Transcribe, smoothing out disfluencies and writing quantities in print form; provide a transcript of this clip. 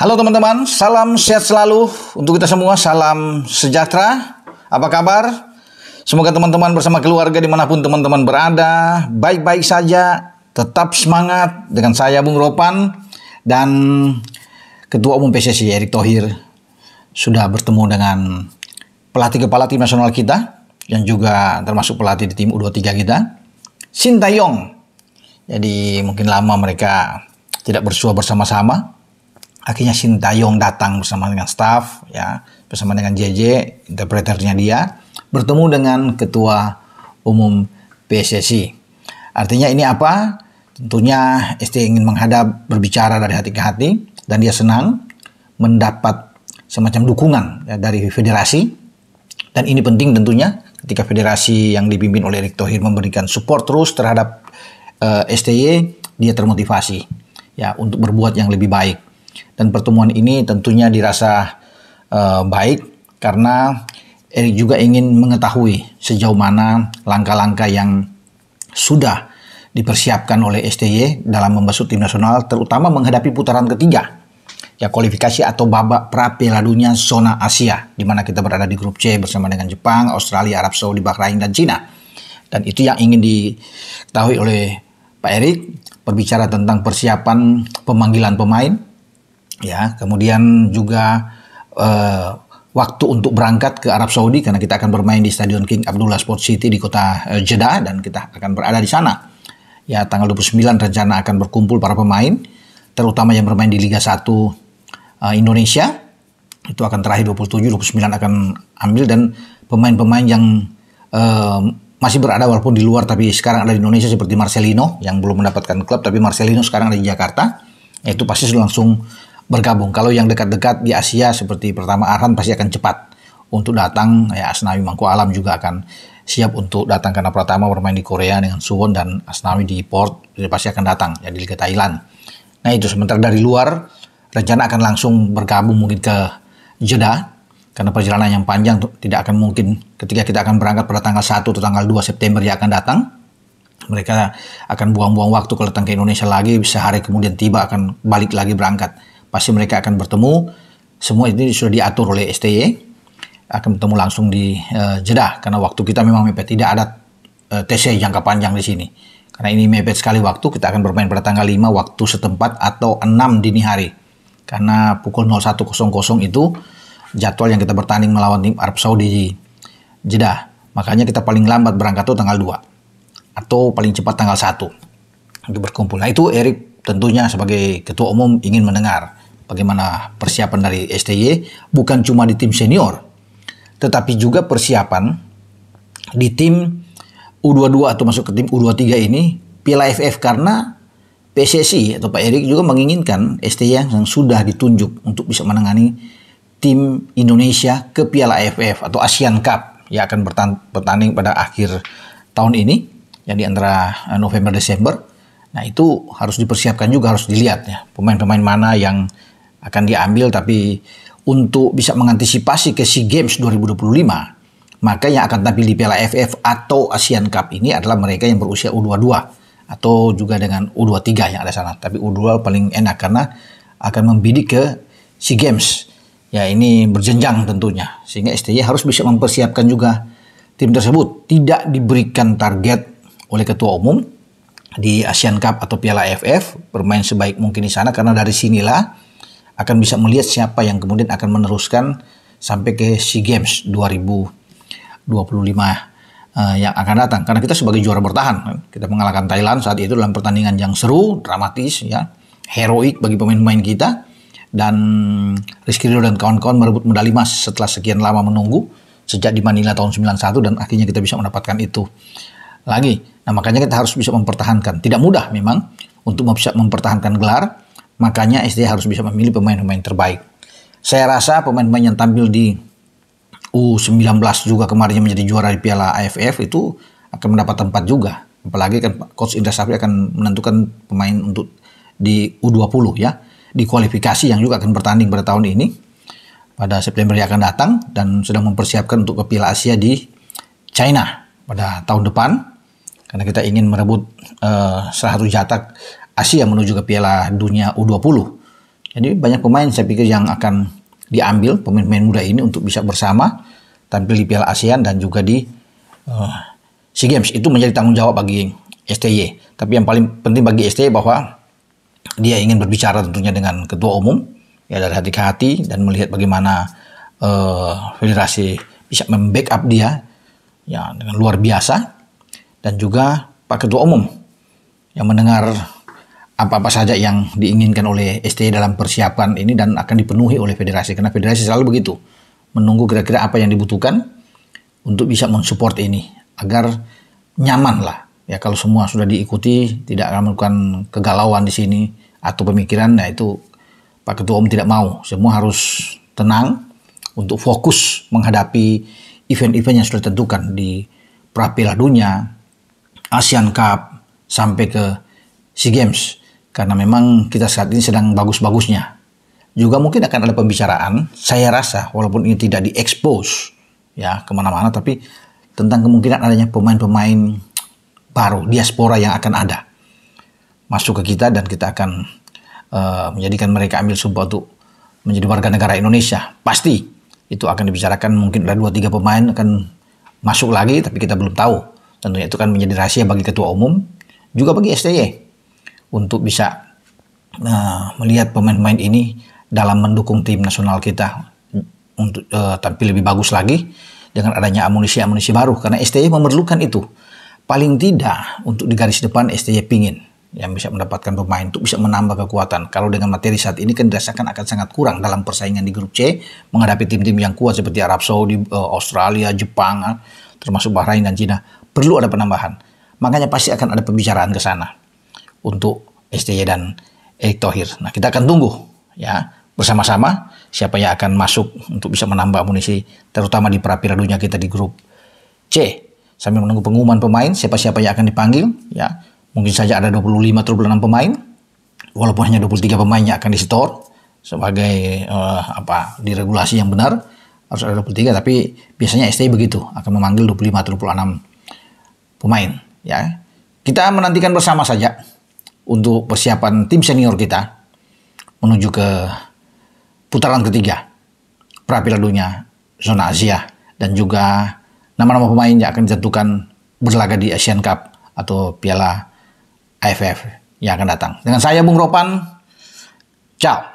Halo teman-teman, salam sehat selalu untuk kita semua, salam sejahtera. Apa kabar? Semoga teman-teman bersama keluarga dimanapun teman-teman berada, baik-baik saja, tetap semangat. Dengan saya Bung Ropan dan Ketua Umum PSSI Erick Thohir sudah bertemu dengan pelatih kepala tim nasional kita, yang juga termasuk pelatih di tim U23 kita, Sintayong. Jadi mungkin lama mereka tidak bersua bersama-sama. Akhirnya Sintayong datang bersama dengan staff, ya, bersama dengan JJ, interpreternya dia, bertemu dengan Ketua Umum PSSI. Artinya ini apa? Tentunya ST ingin menghadap, berbicara dari hati ke hati, dan dia senang mendapat semacam dukungan ya, dari federasi. Dan ini penting tentunya ketika federasi yang dipimpin oleh Erick Thohir memberikan support terus terhadap STY, dia termotivasi ya untuk berbuat yang lebih baik. Dan pertemuan ini tentunya dirasa baik karena Erick juga ingin mengetahui sejauh mana langkah-langkah yang sudah dipersiapkan oleh STY dalam membesut tim nasional, terutama menghadapi putaran ketiga ya, kualifikasi atau babak pra Piala Dunia zona Asia, di mana kita berada di grup C bersama dengan Jepang, Australia, Arab Saudi, Bahrain, dan Cina. Dan itu yang ingin diketahui oleh Pak Erick, berbicara tentang persiapan pemanggilan pemain. Ya, kemudian juga waktu untuk berangkat ke Arab Saudi karena kita akan bermain di Stadion King Abdullah Sport City di kota Jeddah dan kita akan berada di sana. Ya, tanggal 29 rencana akan berkumpul para pemain, terutama yang bermain di Liga 1 Indonesia. Itu akan terakhir 27, 29 akan ambil, dan pemain-pemain yang masih berada walaupun di luar tapi sekarang ada di Indonesia seperti Marcelino yang belum mendapatkan klub, tapi Marcelino sekarang ada di Jakarta. Itu pasti langsung bergabung. Kalau yang dekat-dekat di Asia seperti pertama Arhan pasti akan cepat untuk datang. Ya, Asnawi Mangku Alam juga akan siap untuk datang karena Pratama bermain di Korea dengan Suwon, dan Asnawi di Port jadi pasti akan datang ya di Liga Thailand. Nah itu, sementara dari luar rencana akan langsung bergabung mungkin ke Jeddah karena perjalanan yang panjang tidak akan mungkin ketika kita akan berangkat pada tanggal 1 atau tanggal 2 September yang akan datang. Mereka akan buang-buang waktu kalau datang ke Indonesia lagi, sehari kemudian tiba akan balik lagi berangkat. Pasti mereka akan bertemu, semua ini sudah diatur oleh STY, akan bertemu langsung di Jeddah, karena waktu kita memang mepet, tidak ada TC jangka panjang di sini. Karena ini mepet sekali waktu, kita akan bermain pada tanggal 5 waktu setempat atau 6 dini hari. Karena pukul 01.00 itu jadwal yang kita bertanding melawan tim Arab Saudi di Jeddah. Makanya kita paling lambat berangkat itu tanggal 2 atau paling cepat tanggal 1 untuk berkumpul. Nah itu Erick tentunya sebagai Ketua Umum ingin mendengar bagaimana persiapan dari STY, bukan cuma di tim senior, tetapi juga persiapan di tim U22 atau masuk ke tim U23 ini, Piala AFF, karena PSSI atau Pak Erick juga menginginkan STY yang sudah ditunjuk untuk bisa menangani tim Indonesia ke Piala AFF atau Asian Cup yang akan bertanding pada akhir tahun ini, yang di antara November-Desember. Nah itu harus dipersiapkan juga, harus dilihat ya pemain-pemain mana yang akan diambil. Tapi untuk bisa mengantisipasi ke SEA Games 2025, maka yang akan tampil di Piala AFF atau Asian Cup ini adalah mereka yang berusia U22 atau juga dengan U23 yang ada sana. Tapi U22 paling enak karena akan membidik ke SEA Games. Ya ini berjenjang tentunya, sehingga STY harus bisa mempersiapkan juga tim tersebut. Tidak diberikan target oleh Ketua Umum di Asian Cup atau Piala AFF, bermain sebaik mungkin di sana, karena dari sinilah akan bisa melihat siapa yang kemudian akan meneruskan sampai ke SEA Games 2025 yang akan datang. Karena kita sebagai juara bertahan, kita mengalahkan Thailand saat itu dalam pertandingan yang seru, dramatis, ya, heroik bagi pemain-pemain kita, dan Rizky Ridho dan kawan-kawan merebut medali emas setelah sekian lama menunggu sejak di Manila tahun 91, dan akhirnya kita bisa mendapatkan itu lagi. Nah makanya kita harus bisa mempertahankan. Tidak mudah memang untuk bisa mempertahankan gelar, makanya STY harus bisa memilih pemain-pemain terbaik. Saya rasa pemain-pemain yang tampil di U19 juga kemarin yang menjadi juara di Piala AFF itu akan mendapat tempat juga. Apalagi kan Coach Indra Safri akan menentukan pemain untuk di U20 ya, di kualifikasi yang juga akan bertanding pada tahun ini, pada September yang akan datang, dan sedang mempersiapkan untuk ke Piala Asia di China pada tahun depan. Karena kita ingin merebut salah satu jatah Asia menuju ke Piala Dunia U20 Jadi banyak pemain saya pikir yang akan diambil pemain-pemain muda ini untuk bisa bersama tampil di Piala ASEAN dan juga di SEA Games. Itu menjadi tanggung jawab bagi STY. Tapi yang paling penting bagi STY bahwa dia ingin berbicara tentunya dengan ketua umum ya dari hati ke hati dan melihat bagaimana federasi bisa membackup dia ya dengan luar biasa, dan juga Pak Ketua Umum yang mendengar apa-apa saja yang diinginkan oleh STY dalam persiapan ini dan akan dipenuhi oleh federasi, karena federasi selalu begitu, menunggu kira-kira apa yang dibutuhkan untuk bisa mensupport ini agar nyaman lah ya. Kalau semua sudah diikuti, tidak akan melakukan kegalauan di sini atau pemikiran, nah itu Pak Ketua Umum tidak mau. Semua harus tenang untuk fokus menghadapi event-event yang sudah ditentukan di pra Piala Dunia, ASEAN Cup sampai ke SEA Games. Karena memang kita saat ini sedang bagus-bagusnya. Juga mungkin akan ada pembicaraan, saya rasa walaupun ini tidak diekspos ya kemana-mana, tapi tentang kemungkinan adanya pemain-pemain baru, diaspora yang akan ada masuk ke kita, dan kita akan menjadikan mereka ambil sumpah untuk menjadi warga negara Indonesia. Pasti itu akan dibicarakan, mungkin ada 2-3 pemain akan masuk lagi, tapi kita belum tahu. Tentunya itu kan menjadi rahasia bagi Ketua Umum, juga bagi STY untuk bisa melihat pemain-pemain ini dalam mendukung tim nasional kita untuk tampil lebih bagus lagi dengan adanya amunisi-amunisi baru, karena STY memerlukan itu. Paling tidak untuk di garis depan STY pingin yang bisa mendapatkan pemain untuk bisa menambah kekuatan. Kalau dengan materi saat ini kan dirasakan akan sangat kurang dalam persaingan di grup C menghadapi tim-tim yang kuat seperti Arab Saudi, Australia, Jepang, termasuk Bahrain dan Cina. Perlu ada penambahan. Makanya pasti akan ada pembicaraan ke sana untuk STY dan Erick Thohir. Nah, kita akan tunggu ya bersama-sama siapa yang akan masuk untuk bisa menambah amunisi, terutama di pra Piala Dunia kita di grup C. Sambil menunggu pengumuman pemain, siapa-siapa yang akan dipanggil ya. Mungkin saja ada 25-26 pemain, walaupun hanya 23 pemain yang akan disetor sebagai di regulasi yang benar harus ada 23, tapi biasanya STY begitu, akan memanggil 25-26 pemain ya. Kita menantikan bersama saja untuk persiapan tim senior kita menuju ke putaran ketiga pra Piala Dunia zona Asia, dan juga nama-nama pemain yang akan ditentukan berlaga di Asian Cup atau Piala AFF yang akan datang. Dengan saya Bung Ropan, ciao.